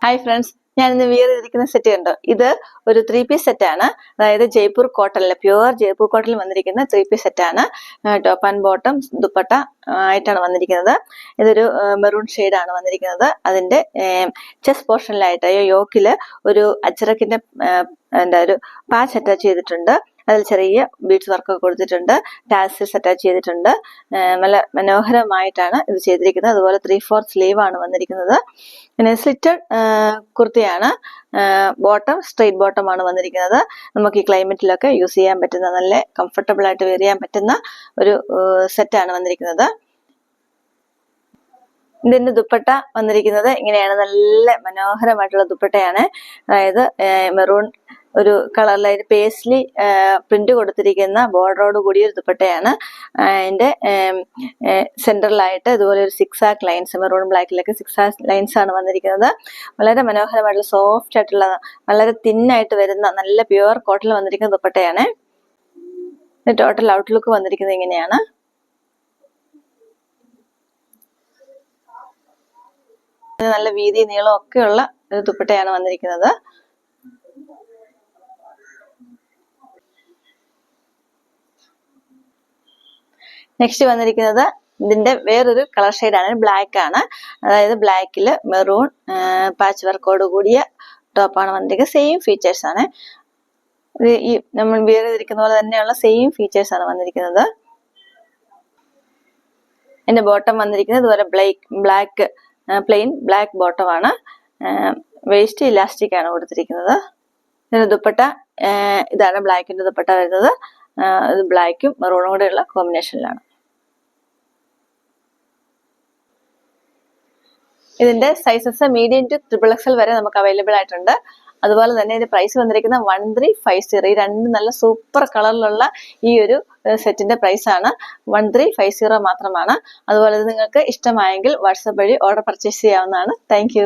Hi friends, ഞാനിന്ന് wear ചെയ്തിരിക്കുന്ന set കണ്ടോ. ഇത് ഒരു 3 പീസ് സെറ്റാണ്. അതായത് ജയ്പൂർ കോട്ടണിലെ പ്യുവർ ജയ്പൂർ കോട്ടണിൽ വന്നിരിക്കുന്ന 3 പീസ് സെറ്റാണ്. ടോപ്പ് ആൻഡ് ബോട്ടം ദുപ്പട്ട ആയിട്ടാണ് വന്നിരിക്കുന്നത്. ഇതൊരു മെറൂൺ ഷെയ്ഡാണ് വന്നിരിക്കുന്നത്. അതിന്റെ ചെസ്റ്റ് പോർഷനിലായിട്ട് യോക്കില് ഒരു അച്ചറക്കിന്റെ ഒരു പാച്ച് അറ്റാച്ച് ചെയ്തിട്ടുണ്ട്. അതിൽ ചെറിയ ബീഡ്സ് വർക്കൊക്കെ കൊടുത്തിട്ടുണ്ട്. ടാസൽസ് അറ്റാച്ച് ചെയ്തിട്ടുണ്ട്. നല്ല മനോഹരമായിട്ടാണ് ഇത് ചെയ്തിരിക്കുന്നത്. അതുപോലെ 3/4 സ്ലീവ് ആണ് വന്നിരിക്കുന്നത്. പിന്നെ സ്ലിറ്റഡ് കുർത്തിയാണ്. ബോട്ടം സ്ട്രെയിറ്റ് ബോട്ടം ആണ് വന്നിരിക്കുന്നത്. നമുക്ക് ഈ ക്ലൈമറ്റിലൊക്കെ യൂസ് ചെയ്യാൻ പറ്റുന്ന, നല്ല കംഫർട്ടബിൾ ആയിട്ട് വെയർ ചെയ്യാൻ പറ്റുന്ന ഒരു സെറ്റാണ് വന്നിരിക്കുന്നത്. ഇതിന്റെ ദുപ്പട്ട വന്നിരിക്കുന്നത് ഇങ്ങനെയാണ്. നല്ല മനോഹരമായിട്ടുള്ള ദുപ്പട്ടയാണ്. അതായത് മെറൂൺ ഒരു കളറിലായിട്ട് പേസ്ലി പ്രിന്റ് കൊടുത്തിരിക്കുന്ന ബോർഡറോട് കൂടിയ ഒരു ദുപ്പട്ടയാണ്. അതിന്റെ സെന്ററിലായിട്ട് ഇതുപോലെ ഒരു 6 ആക്ക് ലൈൻസ്, മെറൂൺ ബ്ലാക്കിലൊക്കെ 6 ആക്ക് ലൈൻസ് ആണ് വന്നിരിക്കുന്നത്. വളരെ മനോഹരമായിട്ടുള്ള സോഫ്റ്റ് ആയിട്ടുള്ള, വളരെ തിന്നായിട്ട് വരുന്ന നല്ല പ്യുവർ കോട്ടണിൽ വന്നിരിക്കുന്ന ദുപ്പട്ടയാണ്. ടോട്ടൽ ഔട്ട്ലുക്ക് വന്നിരിക്കുന്നത് ഇങ്ങനെയാണ്. നല്ല വീതി നീളം ഒക്കെയുള്ള ഒരു ദുപ്പട്ടയാണ് വന്നിരിക്കുന്നത്. നെക്സ്റ്റ് വന്നിരിക്കുന്നത് ഇതിന്റെ വേറൊരു കളർ ഷെയ്ഡാണ്. ബ്ലാക്ക് ആണ്. അതായത് ബ്ലാക്കിൽ മെറൂൺ പാച്ച് വർക്കോട് കൂടിയ ടോപ്പാണ് വന്നിരിക്കുന്നത്. സെയിം ഫീച്ചേഴ്സ് ആണ്. ഇത് ഈ നമ്മൾ വിയർ ചെയ്തിരിക്കുന്ന പോലെ തന്നെയുള്ള സെയിം ഫീച്ചേഴ്സ് ആണ് വന്നിരിക്കുന്നത്. ഇതിന്റെ ബോട്ടം വന്നിരിക്കുന്നത് ഇതുപോലെ ബ്ലാക്ക് പ്ലെയിൻ ബ്ലാക്ക് ബോട്ടം ആണ്. വേസ്റ്റ് ഇലാസ്റ്റിക് ആണ് കൊടുത്തിരിക്കുന്നത്. ഇതിന്റെ ദുപ്പട്ട ഇതാണ്. ബ്ലാക്കിന്റെ ദുപ്പട്ട വരുന്നത് ഇത് ബ്ലാക്കും മെറൂണും കൂടെയുള്ള കോമ്പിനേഷനിലാണ്. ഇതിന്റെ സൈസസ് മീഡിയം ടു XXL വരെ നമുക്ക് അവൈലബിൾ ആയിട്ടുണ്ട്. അതുപോലെ തന്നെ ഇതിന്റെ പ്രൈസ് വന്നിരിക്കുന്ന 1350. ഈ രണ്ട് നല്ല സൂപ്പർ കളറിലുള്ള ഈ ഒരു സെറ്റിന്റെ പ്രൈസ് ആണ് 1350 മാത്രമാണ്. അതുപോലെ നിങ്ങൾക്ക് ഇഷ്ടമായെങ്കിൽ വാട്സാപ്പ് വഴി ഓർഡർ പർച്ചേസ് ചെയ്യാവുന്നതാണ്. താങ്ക്